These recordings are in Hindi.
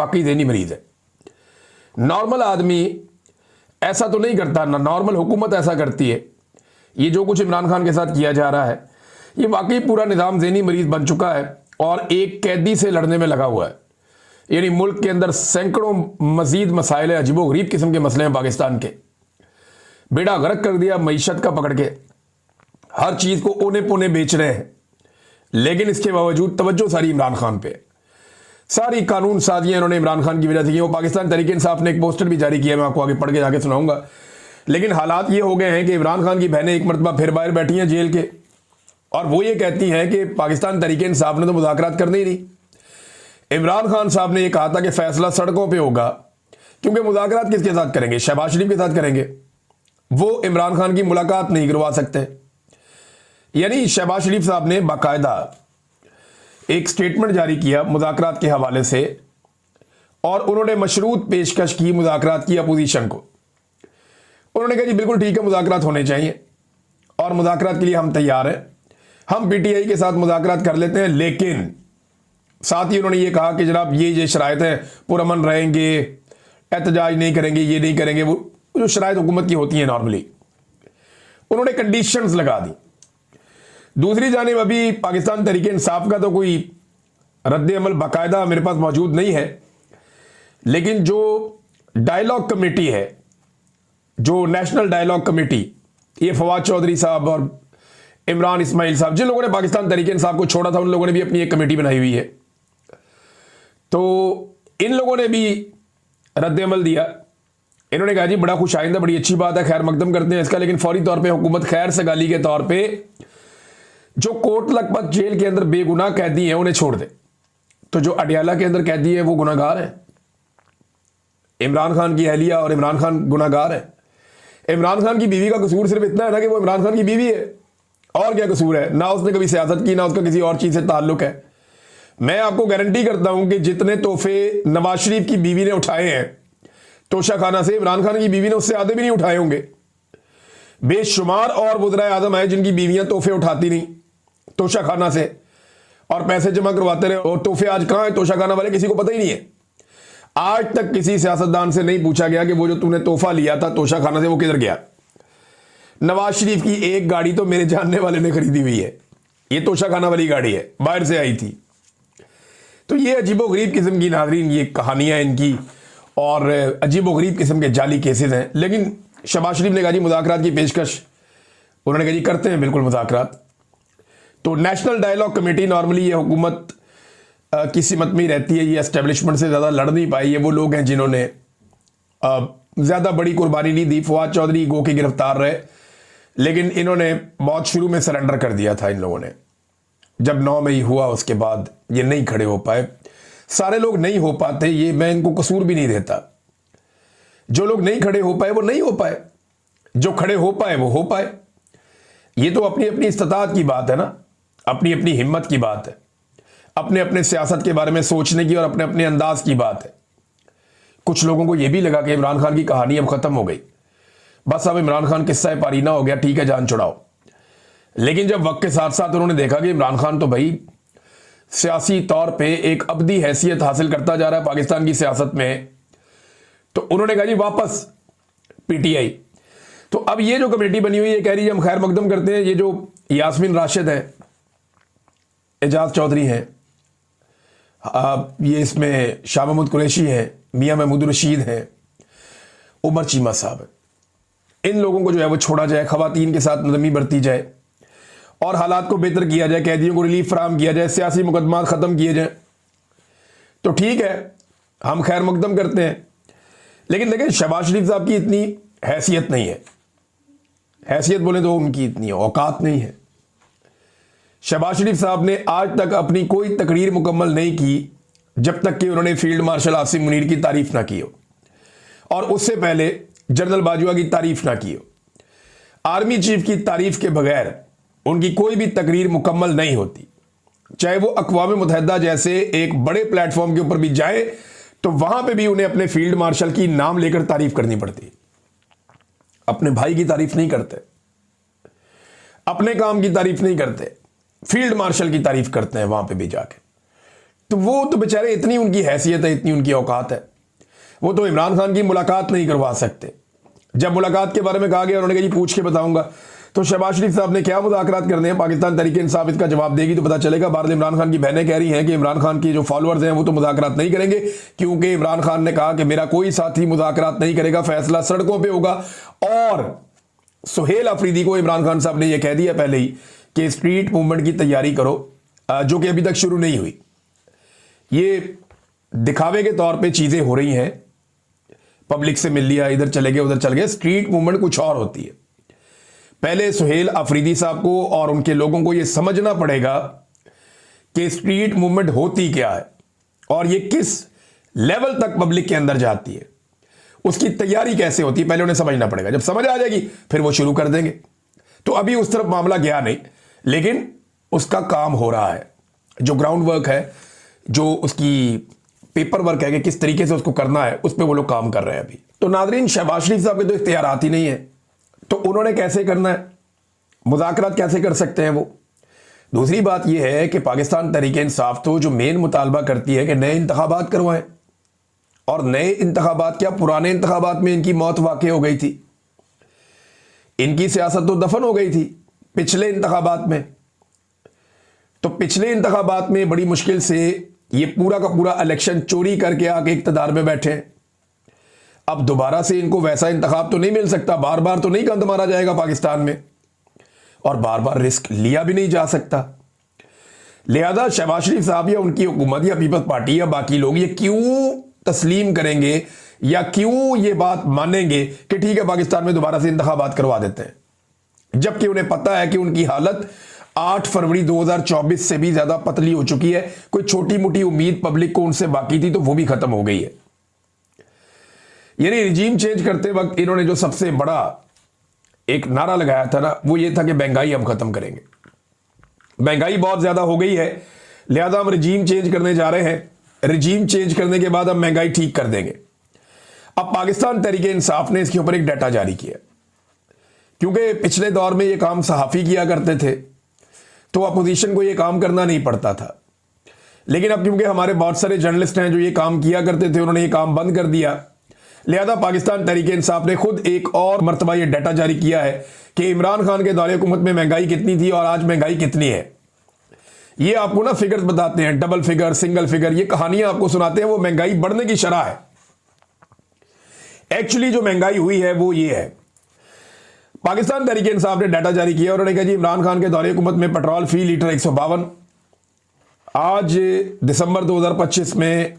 वाकई ज़हनी मरीज है। नॉर्मल आदमी ऐसा तो नहीं करता, ना नॉर्मल हुकूमत ऐसा करती है। ये जो कुछ इमरान खान के साथ किया जा रहा है, ये वाकई पूरा निज़ाम ज़हनी मरीज बन चुका है और एक कैदी से लड़ने में लगा हुआ है। यानी मुल्क के अंदर सैकड़ों मजीद मसाइल अजीबो गरीब किस्म के मसले हैं पाकिस्तान के। बेड़ा गर्क कर दिया मईशत का पकड़ के, हर चीज़ को ओने पोने बेच रहे हैं, लेकिन इसके बावजूद तवज्जो सारी इमरान खान पे। सारी कानून साजियाँ इन्होंने इमरान खान की वजह से की। वो पाकिस्तान तहरीक इंसाफ ने एक पोस्टर भी जारी किया, मैं आपको आगे पढ़ के जाके सुनाऊंगा। लेकिन हालात ये हो गए हैं कि इमरान खान की बहनें एक मरतबा फिर बाहर बैठी हैं जेल के, और वो ये कहती हैं कि पाकिस्तान तहरीक इंसाफ ने तो मुज़ाकरात करनी ही नहीं। इमरान खान साहब ने यह कहा था कि फैसला सड़कों पे होगा, क्योंकि मुज़ाकरात किसके साथ करेंगे? शहबाज शरीफ के साथ करेंगे। वो इमरान खान की मुलाकात नहीं करवा सकते। यानी शहबाज शरीफ साहब ने बाकायदा एक स्टेटमेंट जारी किया मुज़ाकरात के हवाले से, और उन्होंने मशरूत पेशकश की मुज़ाकरात की अपोजिशन को। उन्होंने कहा जी बिल्कुल ठीक है, मुज़ाकरात होने चाहिए और मुज़ाकरात के लिए हम तैयार हैं, हम पीटीआई के साथ मुज़ाकरात कर लेते हैं। लेकिन साथ ही उन्होंने ये कहा कि जनाब ये शराइत हैं, पुरअमन रहेंगे, एहतजाज नहीं करेंगे, ये नहीं करेंगे, वो जो शराइत हुकूमत की होती हैं नॉर्मली, उन्होंने कंडीशंस लगा दी। दूसरी जानिब अभी पाकिस्तान तहरीक इंसाफ का तो कोई रद्द अमल बाकायदा मेरे पास मौजूद नहीं है, लेकिन जो डायलॉग कमेटी है, जो नेशनल डायलॉग कमेटी, ये फवाद चौधरी साहब और इमरान इस्माइल साहब, जिन लोगों ने पाकिस्तान तहरीक इंसाफ को छोड़ा था, उन लोगों ने भी अपनी एक कमेटी बनाई हुई है। तो इन लोगों ने भी रद्द अमल दिया। इन्होंने कहा जी बड़ा खुश आइंदा, बड़ी अच्छी बात है, खैर मकदम करते हैं इसका, लेकिन फौरी तौर पे हुकूमत खैर सगाली के तौर पे जो कोट लखपत जेल के अंदर बेगुनाह कैदी हैं उन्हें छोड़ दे। तो जो अडियाला के अंदर कैदी है वो गुनाहगार है, इमरान खान की अहलिया और इमरान खान गुनाहगार है। इमरान खान की बीवी का कसूर सिर्फ इतना है ना कि वो इमरान खान की बीवी है, और क्या कसूर है? ना उसने कभी सियासत की, ना उसका किसी और चीज से ताल्लुक है। मैं आपको गारंटी करता हूं कि जितने तोहफे नवाज शरीफ की बीवी ने उठाए हैं तोशा खाना से, इमरान खान की बीवी ने उससे आधे भी नहीं उठाए होंगे। बेशुमार और वज़राए आज़म है जिनकी बीवियां तोहफे उठाती नहीं तोशा खाना से और पैसे जमा करवाते रहे, और तोहफे आज कहां है तोशा खाना वाले, किसी को पता ही नहीं है। आज तक किसी सियासतदान से नहीं पूछा गया कि वो जो तूने तोहफा लिया था तोशा खाना से वो किधर गया। नवाज शरीफ की एक गाड़ी तो मेरे जानने वाले ने खरीदी हुई है, ये तोशा खाना वाली गाड़ी है, बाहर से आई थी। तो ये अजीबोगरीब किस्म की नाज़रीन ये कहानियां इनकी, और अजीबोगरीब किस्म के जाली केसेस हैं। लेकिन शहबाज शरीफ ने कहा जी मुज़ाकरात की पेशकश, उन्होंने कहा जी करते हैं बिल्कुल मुज़ाकरात। तो नेशनल डायलॉग कमेटी, नॉर्मली ये हुकूमत की सिमत में ही रहती है, ये एस्टेब्लिशमेंट से ज़्यादा लड़ नहीं पाई। ये वो लोग हैं जिन्होंने ज़्यादा बड़ी कुर्बानी नहीं दी। फवाद चौधरी गो के गिरफ्तार रहे, लेकिन इन्होंने बहुत शुरू में सरेंडर कर दिया था। इन लोगों ने जब 9 मई हुआ उसके बाद ये नहीं खड़े हो पाए। सारे लोग नहीं हो पाते, ये मैं इनको कसूर भी नहीं देता। जो लोग नहीं खड़े हो पाए वो नहीं हो पाए, जो खड़े हो पाए वो हो पाए। ये तो अपनी अपनी इस्तात की बात है ना, अपनी अपनी हिम्मत की बात है, अपने अपने सियासत के बारे में सोचने की और अपने अपने अंदाज की बात है। कुछ लोगों को यह भी लगा कि इमरान खान की कहानी अब खत्म हो गई, बस अब इमरान खान किस्सा पारीना हो गया, ठीक है जान छुड़ाओ। लेकिन जब वक्त के साथ साथ उन्होंने देखा कि इमरान खान तो भाई सियासी तौर पे एक अबदी हैसियत हासिल करता जा रहा है पाकिस्तान की सियासत में, तो उन्होंने कहा जी वापस पीटीआई। तो अब ये जो कमेटी बनी हुई है कह रही है हम खैर मकदम करते हैं। ये जो यास्मीन राशिद है, एजाज चौधरी हैं, ये इसमें शाह महमूद कुरैशी है, मियां महमूद रशीद हैं, उमर चीमा साहब है, इन लोगों को जो है वो छोड़ा जाए, खवातीन के साथ नरमी बरती जाए और हालात को बेहतर किया जाए, कैदियों को रिलीफ फराहम किया जाए, सियासी मुकदमा ख़त्म किए जाए। तो ठीक है, हम खैर मकदम करते हैं। लेकिन देखें शहबाज शरीफ साहब की इतनी हैसियत नहीं है, हैसियत बोले तो उनकी इतनी औकात नहीं है। शहबाज शरीफ साहब ने आज तक अपनी कोई तकरीर मुकम्मल नहीं की जब तक कि उन्होंने फील्ड मार्शल आसिम मुनीर की तारीफ ना की हो, और उससे पहले जनरल बाजवा की तारीफ ना की हो। आर्मी चीफ की तारीफ के बगैर उनकी कोई भी तकरीर मुकम्मल नहीं होती। चाहे वो अक़वाम मुत्तहिदा जैसे एक बड़े प्लेटफॉर्म के ऊपर भी जाए तो वहां पे भी उन्हें अपने फील्ड मार्शल की नाम लेकर तारीफ करनी पड़ती। अपने भाई की तारीफ नहीं करते, अपने काम की तारीफ नहीं करते, फील्ड मार्शल की तारीफ करते हैं वहां पे भी जाके। तो वो तो बेचारे, इतनी उनकी हैसियत है, इतनी उनकी औकात है, वो तो इमरान खान की मुलाकात नहीं करवा सकते। जब मुलाकात के बारे में कहा गया, उन्होंने कहा जी पूछ के बताऊंगा, तो शहबाज शरीफ साहब ने क्या मुज़ाकरात करने हैं, पाकिस्तान तहरीक इंसाफ इसका जवाब देगी तो पता चलेगा। बहरहाल इमरान खान की बहनें कह रही हैं कि इमरान खान की जो फॉलोअर्स हैं वो तो मुज़ाकरात नहीं करेंगे, क्योंकि इमरान खान ने कहा कि मेरा कोई साथी मुज़ाकरात नहीं करेगा, फैसला सड़कों पर होगा। और सुहेल अफरीदी को इमरान खान साहब ने यह कह दिया पहले ही कि स्ट्रीट मूवमेंट की तैयारी करो, जो कि अभी तक शुरू नहीं हुई। ये दिखावे के तौर पे चीजें हो रही हैं, पब्लिक से मिल लिया, इधर चले गए उधर चले गए। स्ट्रीट मूवमेंट कुछ और होती है। पहले सुहेल अफरीदी साहब को और उनके लोगों को यह समझना पड़ेगा कि स्ट्रीट मूवमेंट होती क्या है और ये किस लेवल तक पब्लिक के अंदर जाती है, उसकी तैयारी कैसे होती है, पहले उन्हें समझना पड़ेगा। जब समझ आ जाएगी फिर वो शुरू कर देंगे। तो अभी उस तरफ मामला गया नहीं, लेकिन उसका काम हो रहा है। जो ग्राउंड वर्क है, जो उसकी पेपर वर्क है कि किस तरीके से उसको करना है, उस पर वो लोग काम कर रहे हैं अभी। तो नादरीन, शहबाज शरीफ साहब के तो इख्तियारात ही नहीं है, तो उन्होंने कैसे करना है, मुज़ाकरात कैसे कर सकते हैं वो। दूसरी बात यह है कि पाकिस्तान तहरीक इंसाफ तो जो मेन मुतालबा करती है कि नए इंतखाबात करवाएं, और नए इंतखाबात क्या, पुराने इंतखाबात में इनकी मौत वाक़ई हो गई थी, इनकी सियासत तो दफन हो गई थी पिछले इंतखाबात में। तो पिछले इंतखाबात में बड़ी मुश्किल से ये पूरा का पूरा इलेक्शन चोरी करके आके इक़्तिदार में बैठे। अब दोबारा से इनको वैसा इंतखाब तो नहीं मिल सकता, बार बार तो नहीं गंद मारा जाएगा पाकिस्तान में, और बार बार रिस्क लिया भी नहीं जा सकता। लिहाजा शहबाज शरीफ साहब या उनकी हुकूमत या पीपल्स पार्टी या बाकी लोग ये क्यों तस्लीम करेंगे या क्यों ये बात मानेंगे कि ठीक है पाकिस्तान में दोबारा से इंतखाबात करवा देते हैं, जबकि उन्हें पता है कि उनकी हालत 8 फरवरी 2024 से भी ज्यादा पतली हो चुकी है। कोई छोटी मोटी उम्मीद पब्लिक को उनसे बाकी थी तो वो भी खत्म हो गई है। यानी रिजीम चेंज करते वक्त इन्होंने जो सबसे बड़ा एक नारा लगाया था ना, वो ये था कि महंगाई हम खत्म करेंगे। महंगाई बहुत ज्यादा हो गई है, लिहाजा हम रिजीम चेंज करने जा रहे हैं, रिजीम चेंज करने के बाद हम महंगाई ठीक कर देंगे। अब पाकिस्तान तहरीक इंसाफ ने इसके ऊपर एक डाटा जारी किया, क्योंकि पिछले दौर में ये काम सहाफ़ी किया करते थे तो अपोजिशन को ये काम करना नहीं पड़ता था, लेकिन अब क्योंकि हमारे बहुत सारे जर्नलिस्ट हैं जो ये काम किया करते थे, उन्होंने ये काम बंद कर दिया। लिहाजा पाकिस्तान तहरीक इंसाफ ने खुद एक और मरतबा ये डाटा जारी किया है कि इमरान खान के दौरे हुकूमत में महंगाई कितनी थी और आज महंगाई कितनी है। ये आपको ना फिगर्स बताते हैं, डबल फिगर, सिंगल फिगर, ये कहानियां आपको सुनाते हैं, वो महंगाई बढ़ने की शरह है। एक्चुअली जो महंगाई हुई है वो ये है। पाकिस्तान तहरीक इंसाफ ने डाटा जारी किया, उन्होंने कहा जी इमरान खान के दौरे हुकूमत में पेट्रोल फी लीटर 152, आज दिसंबर 2025 में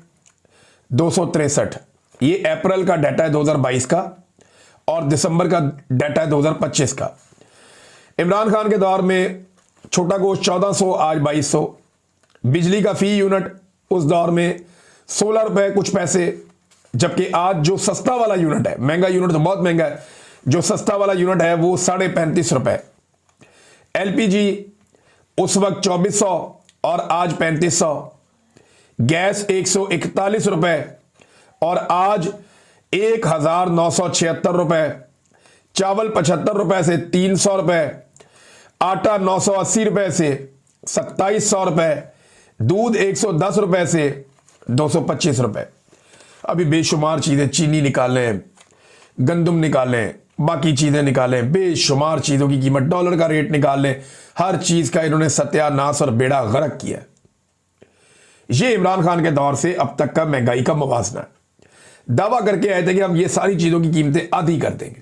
263। ये अप्रैल का डाटा है 2022 का, और दिसंबर का डाटा है 2025 का। इमरान खान के दौर में छोटा गोश्त 1400, आज 2200। बिजली का फी यूनिट उस दौर में 16 रुपए कुछ पैसे, जबकि आज जो सस्ता वाला यूनिट है, महंगा यूनिट तो बहुत महंगा है, जो सस्ता वाला यूनिट है वो 35.5 रुपए। एलपीजी उस वक्त 2400 और आज 3500। गैस 141 रुपए और आज 1976 रुपए। चावल 75 रुपए से 300 रुपए। आटा 980 रुपए से 2700 रुपए। दूध 110 रुपए से 225 रुपए। अभी बेशुमार चीजें, चीनी निकालें, गंदम निकालें, बाकी चीजें निकालें, बेशुमार चीजों की कीमत, डॉलर का रेट निकाल लें, हर चीज का इन्होंने सत्यानाश और बेड़ा गर्क किया। ये इमरान खान के दौर से अब तक का महंगाई का मुवाजना है। दावा करके आए थे कि हम ये सारी चीजों की कीमतें आधी कर देंगे,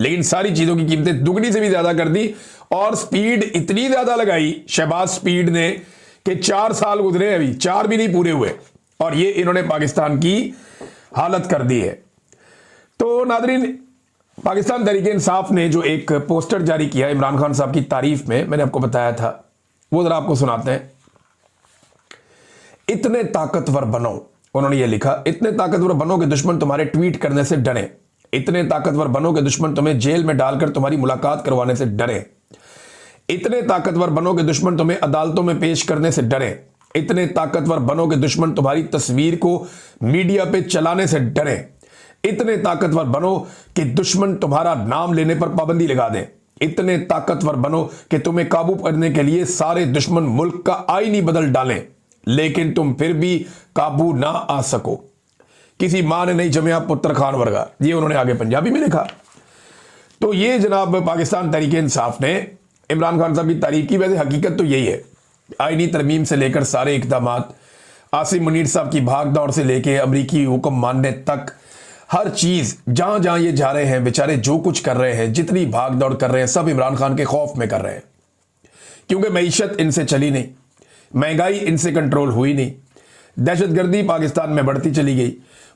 लेकिन सारी चीजों की कीमतें दुगनी से भी ज्यादा कर दी, और स्पीड इतनी ज्यादा लगाई शहबाज स्पीड ने कि 4 साल गुजरे, अभी 4 भी नहीं पूरे हुए, और ये इन्होंने पाकिस्तान की हालत कर दी है। तो नादरीन, पाकिस्तान तहरीक इंसाफ ने जो एक पोस्टर जारी किया इमरान खान साहब की तारीफ में, मैंने आपको बताया था, वो जरा आपको सुनाते हैं। इतने ताकतवर बनो, उन्होंने ये लिखा, इतने ताकतवर बनो कि दुश्मन तुम्हारे ट्वीट करने से डरे। इतने ताकतवर बनो कि दुश्मन तुम्हें जेल में डालकर तुम्हारी मुलाकात करवाने से डरे। इतने ताकतवर बनो कि दुश्मन तुम्हें अदालतों में पेश करने से डरे। इतने ताकतवर बनो कि दुश्मन तुम्हारी तस्वीर को मीडिया पे चलाने से डरे। इतने ताकतवर बनो कि दुश्मन तुम्हारा नाम लेने पर पाबंदी लगा दे। इतने ताकतवर बनो कि तुम्हें काबू करने के लिए सारे दुश्मन मुल्क का आईन ही बदल डालें। लेकिन तुम फिर भी काबू ना आ सको, किसी मां ने नहीं जमया पुत्र खान वर्गा। ये उन्होंने आगे पंजाबी में लिखा। तो ये जनाब पाकिस्तान तहरीक इंसाफ ने इमरान खान साहब की तारीफ की। वैसे हकीकत तो यही है, आईनी तरमीम से लेकर सारे इकदाम, आसिम मुनीर साहब की भाग दौड़ से लेकर अमरीकी हुक्म मानने तक, हर चीज जहां जहां ये जा रहे हैं बेचारे, जो कुछ कर रहे हैं, जितनी भाग दौड़ कर रहे हैं, सब इमरान खान के खौफ में कर रहे हैं। क्योंकि मईशत इनसे चली नहीं, महंगाई इनसे कंट्रोल हुई नहीं, दहशतगर्दी पाकिस्तान में बढ़ती चली गई,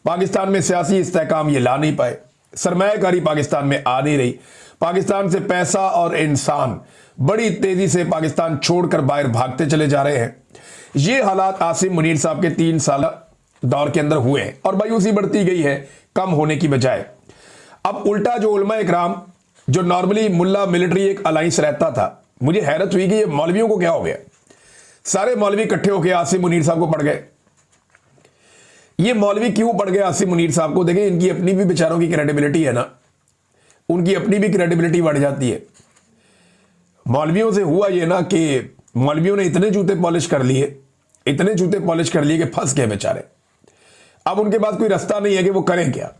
पाकिस्तान में सियासी इस्तेहकाम ये ला नहीं पाए, सरमायाकारी पाकिस्तान में आ नहीं रही, पाकिस्तान से पैसा और इंसान बड़ी तेजी से पाकिस्तान छोड़कर बाहर भागते चले जा रहे हैं। ये हालात आसिम मुनीर साहब के 3 साल दौर के अंदर हुए हैं और मायूसी बढ़ती गई है कम होने की बजाय। अब उल्टा जो उलमा इकराम, जो नॉर्मली मुल्ला मिलिट्री एक अलाइंस रहता था, मुझे हैरत हुई कि ये मौलवियों को क्या हो गया। सारे मौलवी इकट्ठे होकर आसिम मुनीर साहब को पढ़ गए। ये मौलवी क्यों पढ़ गए आसिम मुनीर साहब को? देखिए, इनकी अपनी भी बेचारों की क्रेडिबिलिटी है ना, उनकी अपनी भी क्रेडिबिलिटी बढ़ जाती है। मौलवियों से हुआ ये ना कि मौलवियों ने इतने जूते पॉलिश कर लिए, इतने जूते पॉलिश कर लिए कि फंस गए बेचारे। अब उनके पास कोई रास्ता नहीं है कि वो करें क्या।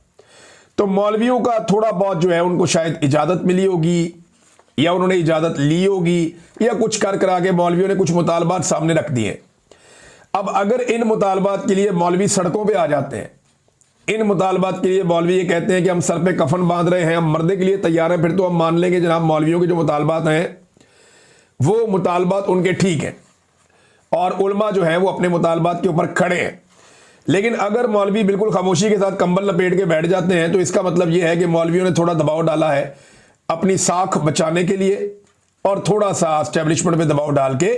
तो मौलवियों का थोड़ा बहुत जो है, उनको शायद इजाजत मिली होगी या उन्होंने इजाजत ली होगी या कुछ कर करा के मौलवियों ने कुछ मुतालबात सामने रख दिए। अब अगर इन मुतालबात के लिए मौलवी सड़कों पे आ जाते हैं, इन मुतालबात के लिए मौलवी ये कहते हैं कि हम सर पे कफन बांध रहे हैं, हम मरने के लिए तैयार हैं, फिर तो हम मान लेंगे जनाब मौलवियों के जो मुतालबात हैं वो मुतालबात उनके ठीक हैं और उलमा जो है वो अपने मुतालबात के ऊपर खड़े हैं। लेकिन अगर मौलवी बिल्कुल खामोशी के साथ कंबल लपेट के बैठ जाते हैं तो इसका मतलब यह है कि मौलवियों ने थोड़ा दबाव डाला है अपनी साख बचाने के लिए और थोड़ा सा एस्टेब्लिशमेंट पे दबाव डाल के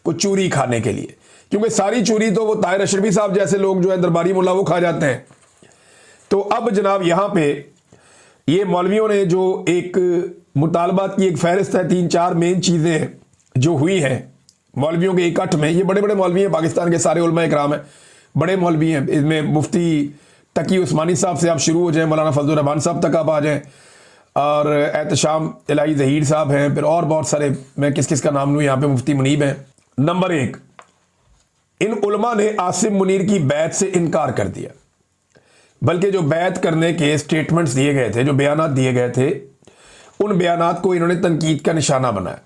कुछ चूरी खाने के लिए, क्योंकि सारी चूरी तो वो ताहिर अशरफी साहब जैसे लोग जो है दरबारी मुल्ला वो खा जाते हैं। तो अब जनाब यहां पे ये मौलवियों ने जो एक मुतालबात की एक फहरिस्त है, 3-4 मेन चीजें जो हुई हैं मौलवियों के इकट्ठ में। ये बड़े बड़े मौलवी हैं, पाकिस्तान के सारे उलमा इकराम हैं, बड़े मौलवी हैं। इसमें मुफ्ती तकी उस्मानी साहब से आप शुरू हो जाएं, मौलाना फजलुर रहमान साहब तक आप आ जाएं, और एहतशाम इलाही ज़हीर साहब हैं, फिर और बहुत सारे, मैं किस किस का नाम लूँ यहाँ पे, मुफ्ती मुनीब हैं। नंबर 1, इन उलमा ने आसिम मुनीर की बैत से इनकार कर दिया, बल्कि जो बैत करने के स्टेटमेंट्स दिए गए थे, जो बयानात दिए गए थे, उन बयानात को इन्होंने तनकीद का निशाना बनाया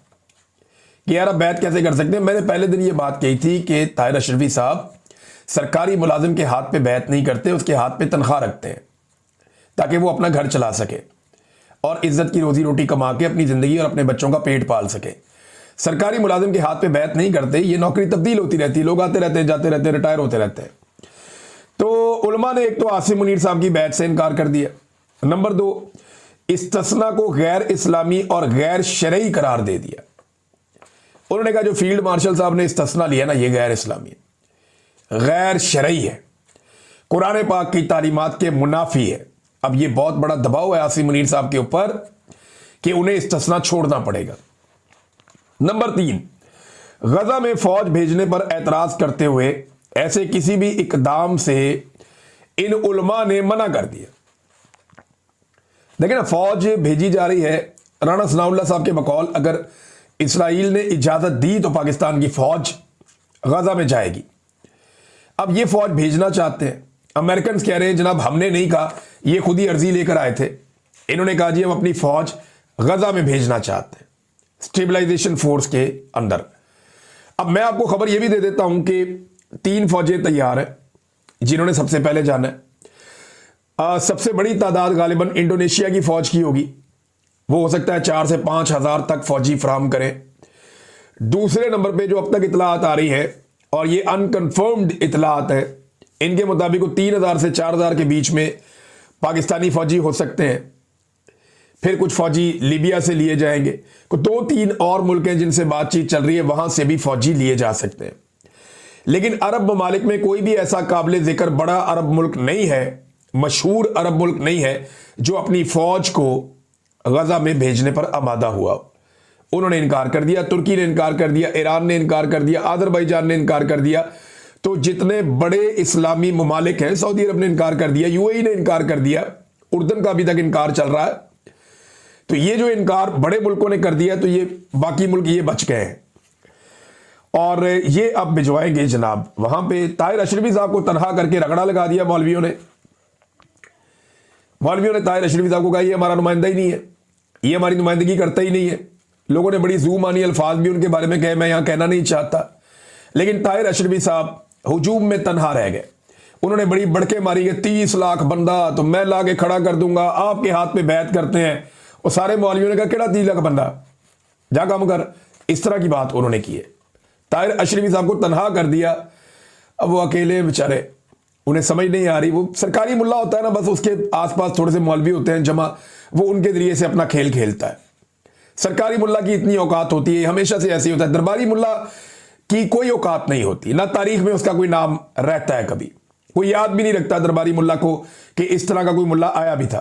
कि यार आप बैत कैसे कर सकते हैं। मैंने पहले दिन ये बात कही थी कि ताहिर अशरफी साहब सरकारी मुलाजिम के हाथ पे बैत नहीं करते, उसके हाथ पे तनख्वाह रखते हैं ताकि वो अपना घर चला सके और इज्जत की रोजी रोटी कमा के अपनी जिंदगी और अपने बच्चों का पेट पाल सके। सरकारी मुलाजिम के हाथ पे बैत नहीं करते, ये नौकरी तब्दील होती रहती है, लोग आते रहते हैं, जाते रहते हैं, रिटायर होते रहते हैं। तो उलमा ने एक तो आसिम मुनीर साहब की बैत से इनकार कर दिया। नंबर 2, इस्तिस्ना को गैर इस्लामी और गैर शरई करार दे दिया। उन्होंने कहा जो फील्ड मार्शल साहब ने इस्तिस्ना लिया ना, ये गैर इस्लामी, गैर शरई है, कुरान पाक की तालीमात के मुनाफी है। अब ये बहुत बड़ा दबाव है आसिम मुनीर साहब के ऊपर कि उन्हें इस्तिस्ना छोड़ना पड़ेगा। नंबर 3, गजा में फौज भेजने पर एतराज करते हुए ऐसे किसी भी इकदाम से इन उलमा ने मना कर दिया। देखिए ना, फौज भेजी जा रही है, राणा सनाउल्लाह साहब के बकौल अगर इसराइल ने इजाजत दी तो पाकिस्तान की फौज गजा में जाएगी। अब ये फौज भेजना चाहते हैं, अमेरिकन कह रहे हैं जनाब हमने नहीं कहा, ये खुद ही अर्जी लेकर आए थे, इन्होंने कहा जी हम अपनी फौज गजा में भेजना चाहते हैं स्टेबलाइजेशन फोर्स के अंदर। अब मैं आपको खबर यह भी दे देता हूं कि 3 फौजें तैयार हैं जिन्होंने सबसे पहले जाना है। सबसे बड़ी तादाद गालिबन इंडोनेशिया की फौज की होगी, वो हो सकता है 4 से 5 हज़ार तक फौजी फराम करें। दूसरे नंबर पे जो अब तक इतलात आ रही है, और ये अनकन्फर्म्ड इतलात है, इनके मुताबिक 3,000 से 4,000 के बीच में पाकिस्तानी फौजी हो सकते हैं। फिर कुछ फौजी लीबिया से लिए जाएंगे, 2-3 और मुल्क हैं जिनसे बातचीत चल रही है, वहां से भी फौजी लिए जा सकते हैं। लेकिन अरब ममालिक में कोई भी ऐसा काबिल जिक्र बड़ा अरब मुल्क नहीं है, मशहूर अरब मुल्क नहीं है जो अपनी फौज को गजा में भेजने पर आमादा हुआ। उन्होंने इनकार कर दिया, तुर्की ने इनकार कर दिया, ईरान ने इनकार कर दिया, अजरबैजान ने इनकार कर दिया। तो जितने बड़े इस्लामी ममालिक हैं, सऊदी अरब ने इनकार कर दिया, यूएई ने इनकार कर दिया, उर्दन का अभी तक इनकार चल रहा है। तो ये जो इनकार बड़े मुल्कों ने कर दिया, तो ये बाकी मुल्क ये बच गए हैं। और ये अब भिजवाएंगे जनाब वहां पे। ताहिर अशरफी साहब को तनहा करके रगड़ा लगा दिया मौलवियों ने। मौलवियों ने ताहिर अशरफी साहब को कहा ये हमारा नुमाइंदा ही नहीं है, ये हमारी नुमाइंदगी करता ही नहीं है। लोगों ने बड़ी ज़ूमानी अल्फाज भी उनके बारे में कहे, मैं यहां कहना नहीं चाहता, लेकिन ताहिर अशरफी साहब हुजूम में तनहा रह गए। उन्होंने बड़ी बड़के मारी कि 30 लाख बंदा तो मैं ला के खड़ा कर दूंगा, आपके हाथ में बैत करते हैं। और सारे मौलवियों ने कहा केड़ा 30 लाख बंदा, जा काम कर। इस तरह की बात उन्होंने की है। ताहिर अशरफी साहब को तनहा कर दिया। अब वो अकेले बेचारे, उन्हें समझ नहीं आ रही। वो सरकारी मुल्ला होता है ना, बस उसके आसपास थोड़े से मौलवी होते हैं जमा, वो उनके जरिए से अपना खेल खेलता है। सरकारी मुल्ला की इतनी औकात होती है, हमेशा से ऐसे ही होता है। दरबारी मुल्ला की कोई औकात नहीं होती, ना तारीख में उसका कोई नाम रहता है, कभी कोई याद भी नहीं रखता दरबारी मुल्ला को कि इस तरह का कोई मुल्ला आया भी था।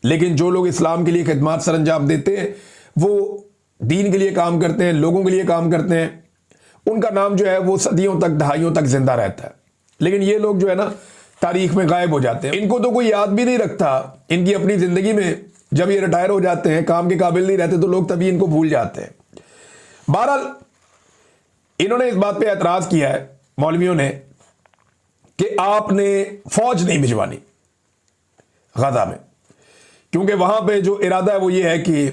लेकिन जो लोग इस्लाम के लिए खिदमत सर अंजाम देते हैं, वो दीन के लिए काम करते हैं, लोगों के लिए काम करते हैं, उनका नाम जो है वो सदियों तक, दहाइयों तक जिंदा रहता है। लेकिन ये लोग जो है ना तारीख में गायब हो जाते हैं, इनको तो कोई याद भी नहीं रखता। इनकी अपनी जिंदगी में जब ये रिटायर हो जाते हैं, काम के काबिल नहीं रहते, तो लोग तभी इनको भूल जाते हैं। बहरहाल इन्होंने इस बात पे एतराज किया है मौलवियों ने कि आपने फौज नहीं भिजवानी गजा में, क्योंकि वहां पे जो इरादा है वो ये है कि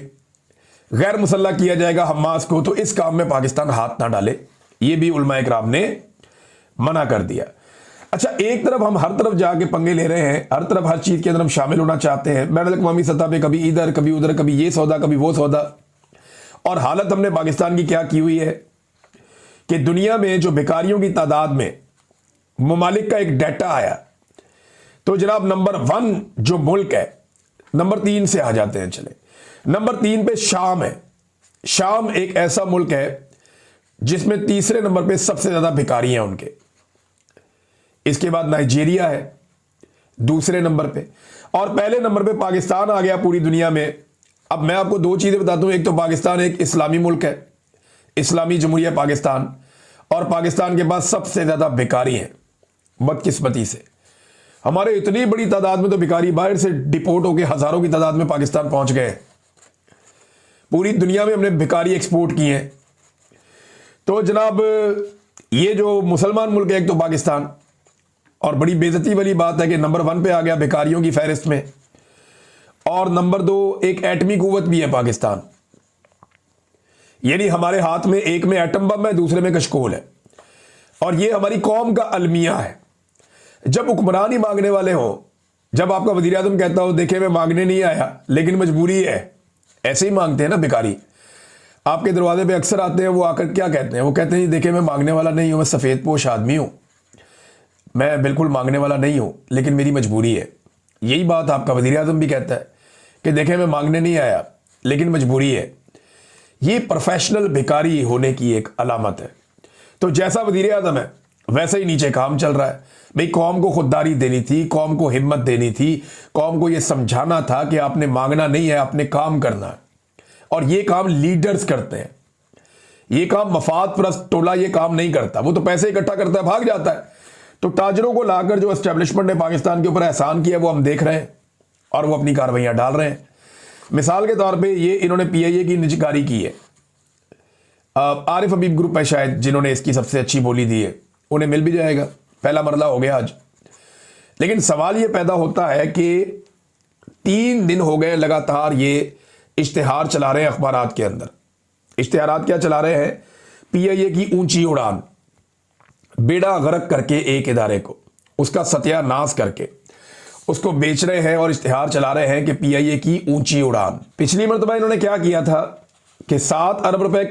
गैर मुसल्ला किया जाएगा हमास को, तो इस काम में पाकिस्तान हाथ ना डाले। ये भी उलमा इकराम ने मना कर दिया। अच्छा, एक तरफ हम हर तरफ जाके पंगे ले रहे हैं, हर तरफ हर चीज के अंदर हम शामिल होना चाहते हैं, बैनुल अक़वामी सतह पे कभी इधर कभी उधर, कभी ये सौदा कभी वो सौदा। और हालत हमने पाकिस्तान की क्या की हुई है कि दुनिया में जो बेकारियों की तादाद में ममालिक का एक डाटा आया, तो जनाब नंबर 1 जो मुल्क है, नंबर 3 से आ जाते हैं। चले, नंबर 3 पे शाम है। शाम एक ऐसा मुल्क है जिसमें तीसरे नंबर पे सबसे ज्यादा भिखारी हैं उनके। इसके बाद नाइजीरिया है दूसरे नंबर पे, और पहले नंबर पे पाकिस्तान आ गया पूरी दुनिया में। अब मैं आपको दो चीजें बताता हूं, एक तो पाकिस्तान एक इस्लामी मुल्क है, इस्लामी जमहूरिया पाकिस्तान, और पाकिस्तान के पास सबसे ज्यादा भिखारी हैं। बदकिस्मती से हमारे इतनी बड़ी तादाद में तो भिखारी बाहर से डिपोर्ट होकर हजारों की तादाद में पाकिस्तान पहुंच गए। पूरी दुनिया में हमने भिखारी एक्सपोर्ट किए हैं। तो जनाब ये जो मुसलमान मुल्क है एक तो पाकिस्तान, और बड़ी बेइज्जती वाली बात है कि नंबर 1 पे आ गया भिखारियों की फहरिस्त में, और नंबर 2 एक एटमी कुव्वत भी है पाकिस्तान। यानी हमारे हाथ में एक में एटम बम है, दूसरे में कशकोल है, और ये हमारी कौम का अलमिया है। जब हुक्मरान ही मांगने वाले हो, जब आपका वजीर आज़म कहता हो देखे मैं मांगने नहीं आया लेकिन मजबूरी है, ऐसे ही मांगते हैं ना भिखारी। आपके दरवाजे पे अक्सर आते हैं, वो आकर क्या कहते हैं, वो कहते हैं देखे मैं मांगने वाला नहीं हूं, मैं सफ़ेद पोश आदमी हूं, मैं बिल्कुल मांगने वाला नहीं हूं, लेकिन मेरी मजबूरी है। यही बात आपका वजीर आज़म भी कहता है कि देखे मैं मांगने नहीं आया लेकिन मजबूरी है। ये प्रोफेशनल भिखारी होने की एक अलामत है। तो जैसा वजीर आज़म है वैसे ही नीचे काम चल रहा है। भाई कौम को खुददारी देनी थी, कौम को हिम्मत देनी थी, कौम को यह समझाना था कि आपने मांगना नहीं है, आपने काम करना है। और ये काम लीडर्स करते हैं, ये काम मफाद परस्त टोला ये काम नहीं करता। वो तो पैसे इकट्ठा करता है, भाग जाता है। तो ताजरों को लाकर जो एस्टेब्लिशमेंट ने पाकिस्तान के ऊपर एहसान किया वो हम देख रहे हैं, और वो अपनी कार्रवाइयां डाल रहे हैं। मिसाल के तौर पे ये इन्होंने PIA की निजकारी की है। आरिफ हबीब ग्रुप है शायद जिन्होंने इसकी सबसे अच्छी बोली दी है, उन्हें मिल भी जाएगा, पहला मरला हो गया आज। लेकिन सवाल ये पैदा होता है कि 3 दिन हो गए लगातार ये इश्तिहार चला रहे हैं अखबारात के अंदर। इश्तिहारात क्या चला रहे हैं? PIA की ऊंची उड़ान, बेड़ा गर्क करके एक इदारे को, उसका सत्यानाश करके उसको बेच रहे हैं और इश्तिहार चला रहे हैं कि PIA की ऊंची उड़ान। पिछली मरतबा इन्होंने क्या किया था कि 7 अरब रुपए